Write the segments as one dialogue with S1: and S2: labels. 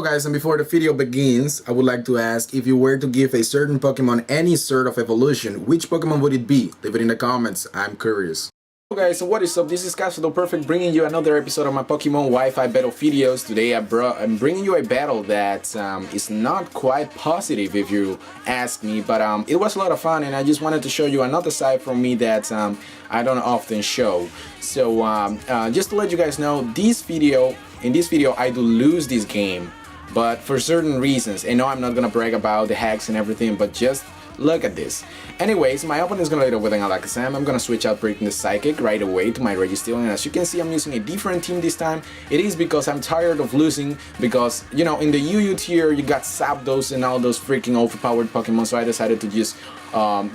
S1: Hello guys, and before the video begins, I would like to ask, if you were to give a certain Pokemon any sort of evolution, which Pokemon would it be? Leave it in the comments, I'm curious. Hello guys, so what is up? This is Castle Perfect bringing you another episode of my Pokemon Wi-Fi Battle videos. Today I'm bringing you a battle that is not quite positive if you ask me, but it was a lot of fun and I just wanted to show you another side from me that I don't often show. So just to let you guys know, in this video I do lose this game, but for certain reasons. And no, I'm not gonna brag about the hacks and everything, but just look at this. Anyways, my opponent is gonna lead up with an Alakazam. I'm gonna switch out breaking the Psychic right away to my Registeel, and as you can see, I'm using a different team this time. It is because I'm tired of losing, because, you know, in the UU tier, you got Zapdos and all those freaking overpowered Pokemon, so I decided to just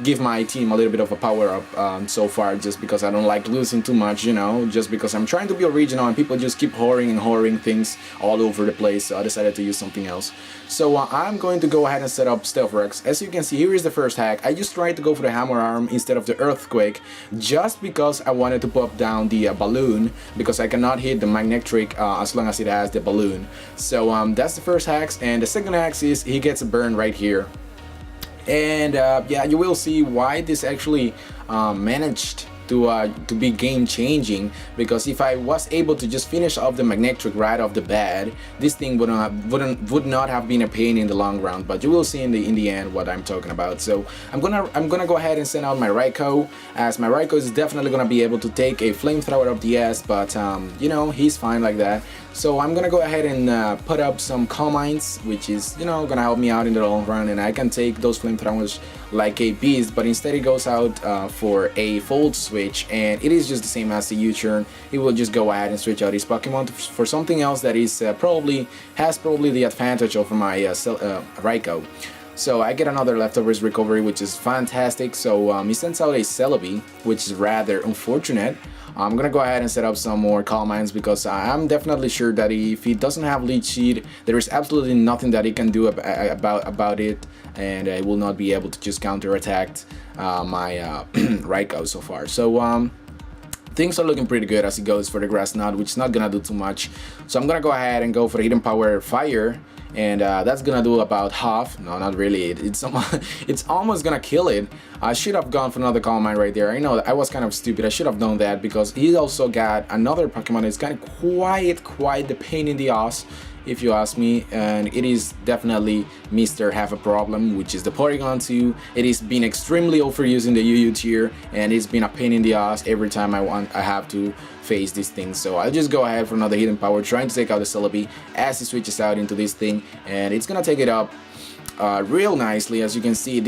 S1: give my team a little bit of a power up so far, just because I don't like losing too much, you know, just because I'm trying to be original and people just keep whoring things all over the place, so I decided to use something else. So I'm going to go ahead and set up Stealth Rex. As you can see, here is the first hack. I just tried to go for the Hammer Arm instead of the Earthquake, just because I wanted to pop down the balloon, because I cannot hit the Magnetric as long as it has the balloon. So that's the first hack, and the second hack is he gets a burn right here. And yeah, you will see why this actually managed to be game-changing, because if I was able to just finish off the Magnetric right off the bat, this thing would not have been a pain in the long run. But you will see in the end what I'm talking about. So I'm gonna go ahead and send out my Raikou, as my Raikou is definitely gonna be able to take a flamethrower up the ass, but you know, he's fine like that. So I'm gonna go ahead and put up some Calm Minds, which is, you know, gonna help me out in the long run, and I can take those flamethrowers like a beast. But instead it goes out for a Volt Switch, and it is just the same as the U-turn. It will just go ahead and switch out his Pokemon for something else that is probably the advantage over my Raikou. So I get another Leftovers Recovery, which is fantastic. So he sends out a Celebi, which is rather unfortunate. I'm gonna go ahead and set up some more Calm Minds, because I'm definitely sure that if he doesn't have Leech Seed, there is absolutely nothing that he can do about it, and I will not be able to just counterattack my Raikou so far. So things are looking pretty good as he goes for the Grass Knot, which is not gonna do too much. So I'm gonna go ahead and go for the Hidden Power Fire, and that's gonna do about half. No, not really. It's almost gonna kill it. I should have gone for another Calm Mind right there. I know I was kind of stupid. I should have done that, because he also got another Pokemon that's kind of quite the pain in the ass, if you ask me, and it is definitely Mr. Have a Problem, which is the Porygon 2. It is been extremely overused in the UU tier, and it's been a pain in the ass every time I have to face this thing. So I'll just go ahead for another Hidden Power, trying to take out the Celebi as he switches out into this thing, and it's gonna take it up real nicely. As you can see, it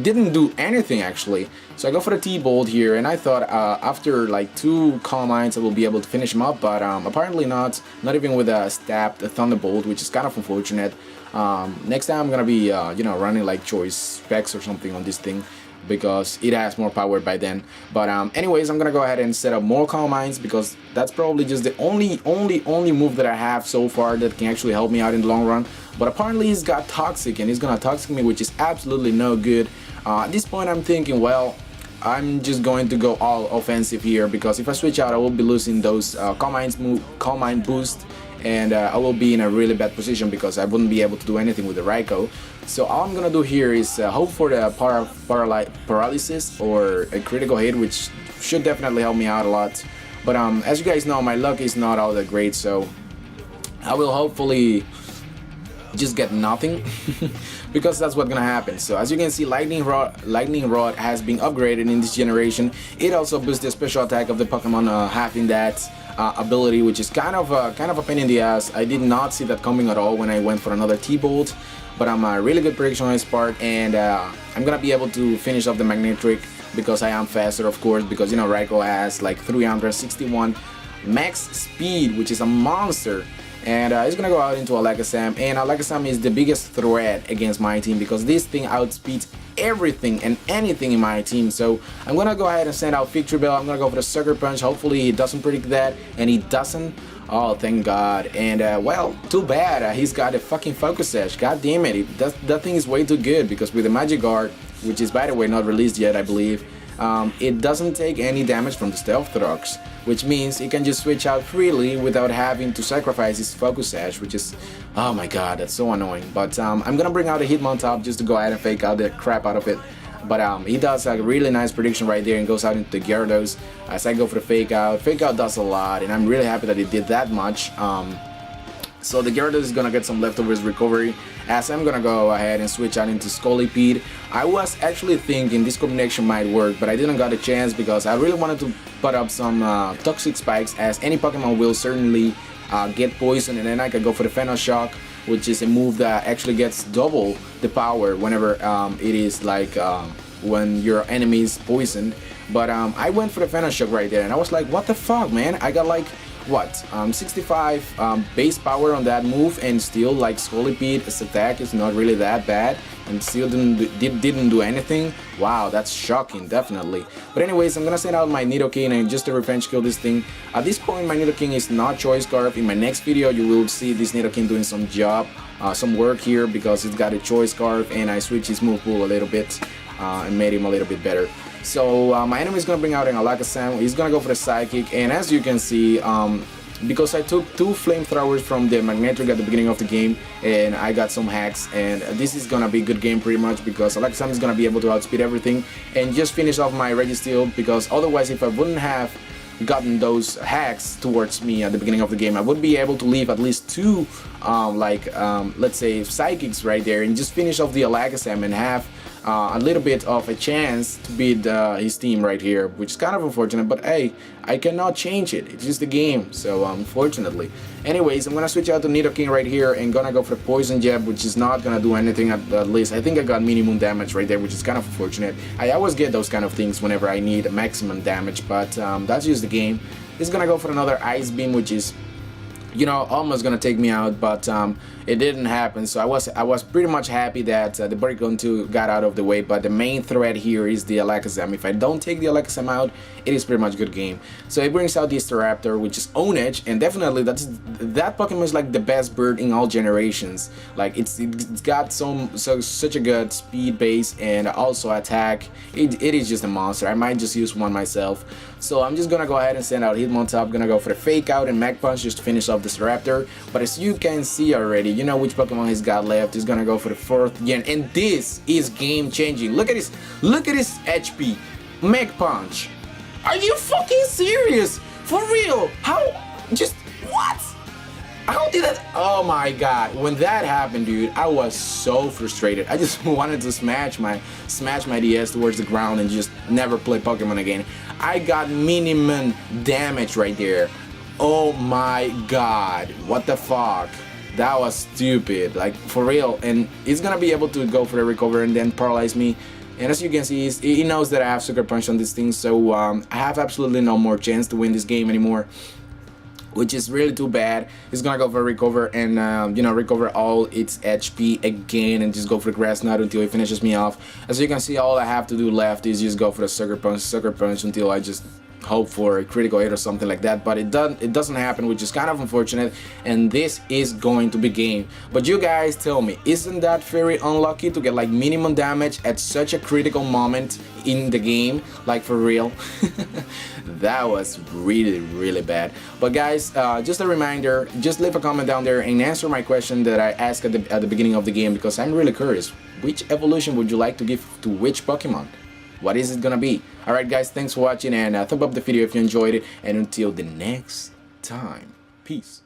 S1: didn't do anything actually. So I go for the T-Bolt here, and I thought after like 2 Calm Minds I will be able to finish him up, but apparently not even with a stabbed Thunderbolt, which is kind of unfortunate. Next time I'm gonna be you know, running like Choice Specs or something on this thing, because it has more power by then. But anyways, I'm gonna go ahead and set up more Calm Minds, because that's probably just the only move that I have so far that can actually help me out in the long run. But apparently he's got Toxic, and he's gonna Toxic me, which is absolutely no good. At this point I'm thinking, well, I'm just going to go all offensive here, because if I switch out I will be losing those Calm Mind boost, and I will be in a really bad position, because I wouldn't be able to do anything with the Raikou. So all I'm gonna do here is hope for the paralysis or a critical hit, which should definitely help me out a lot. But as you guys know, my luck is not all that great, so I will hopefully just get nothing because that's what's gonna happen. So as you can see, Lightning Rod has been upgraded in this generation. It also boosts the special attack of the Pokemon having that ability, which is kind of a pain in the ass. I did not see that coming at all when I went for another T-Bolt, but I'm a really good prediction on his part, and I'm gonna be able to finish off the Magnetric, because I am faster, of course, because, you know, Raikou has like 361 max speed, which is a monster. And he's gonna go out into Alakazam, and Alakazam is the biggest threat against my team, because this thing outspeeds everything and anything in my team. So I'm gonna go ahead and send out Victory Bell. I'm gonna go for the Sucker Punch. Hopefully he doesn't predict that, and he doesn't. Oh, thank God. And well, too bad. He's got a fucking Focus Edge. God damn it. That thing is way too good, because with the Magic Guard, which is, by the way, not released yet, I believe, it doesn't take any damage from the stealth rocks, which means he can just switch out freely without having to sacrifice his focus sash, which is, oh my god, that's so annoying. But I'm gonna bring out a Hitmontop just to go ahead and fake out the crap out of it. But he does a really nice prediction right there and goes out into the Gyarados as I go for the fake out. Fake out does a lot, and I'm really happy that it did that much. So the Gyarados is gonna get some leftovers recovery as I'm gonna go ahead and switch out into Scolipede. I was actually thinking this combination might work, but I didn't got a chance because I really wanted to put up some toxic spikes, as any Pokemon will certainly get poisoned, and then I could go for the Shock, which is a move that actually gets double the power whenever it is like when your enemy is poisoned. But I went for the Shock right there, and I was like, what the fuck, man? I got like what 65 base power on that move, and still like Scolipede's attack is not really that bad and still didn't do anything. Wow, that's shocking, definitely. But anyways, I'm gonna send out my Nidoking and just to revenge kill this thing. At this point, my Nidoking is not Choice Scarf. In my next video, you will see this Nidoking doing some job, some work here, because it's got a Choice Scarf, and I switched his move pool a little bit and made him a little bit better. So my enemy is gonna bring out an Alakazam. He's gonna go for the Psychic, and as you can see, because I took 2 flamethrowers from the Magnetric at the beginning of the game, and I got some hacks, and this is gonna be a good game pretty much, because Alakazam is gonna be able to outspeed everything and just finish off my Registeel, because otherwise if I wouldn't have gotten those hacks towards me at the beginning of the game, I would be able to leave at least 2 let's say Psychics right there and just finish off the Alakazam and have a little bit of a chance to beat his team right here, which is kind of unfortunate, but hey, I cannot change it. It's just the game, so unfortunately. Anyways, I'm gonna switch out to Nidoking right here and gonna go for the Poison Jab, which is not gonna do anything at least. I think I got minimum damage right there, which is kind of unfortunate. I always get those kind of things whenever I need maximum damage, but that's just the game. It's gonna go for another Ice Beam, which is, you know, almost gonna take me out, but it didn't happen. So I was pretty much happy that the Porygon 2 got out of the way. But the main threat here is the Alakazam. If I don't take the Alakazam out, it is pretty much a good game. So it brings out the Staraptor, which is Own Edge, and definitely that Pokemon is like the best bird in all generations. Like it's got such a good speed base and also attack. It is just a monster. I might just use one myself. So I'm just gonna go ahead and send out Hitmontop. Gonna go for the Fake Out and Mag Punch just to finish off this Raptor. But as you can see already, you know which Pokemon he's got left. He's gonna go for the 4th gen, and this is game changing. Look at this HP. Mag Punch. Are you fucking serious? For real? How? Just what? How did that? Oh my god! When that happened, dude, I was so frustrated. I just wanted to smash my DS towards the ground and just never play Pokemon again. I got minimum damage right there. Oh my god! What the fuck? That was stupid. Like for real. And he's gonna be able to go for the recover and then paralyze me. And as you can see, he knows that I have Sucker Punch on this thing, so I have absolutely no more chance to win this game anymore, which is really too bad. He's gonna go for a recover and you know, recover all its HP again and just go for the Grass Knot until he finishes me off. As you can see, all I have to do left is just go for the Sucker Punch until I just hope for a critical hit or something like that, but it doesn't happen, which is kind of unfortunate, and this is going to be game. But you guys tell me, isn't that very unlucky to get like minimum damage at such a critical moment in the game? Like for real? That was really bad. But guys, just a reminder, just leave a comment down there and answer my question that I asked at the beginning of the game, because I'm really curious. Which evolution would you like to give to which Pokemon? What is it gonna be? Alright guys, thanks for watching, and thumb up the video if you enjoyed it, and until the next time, peace.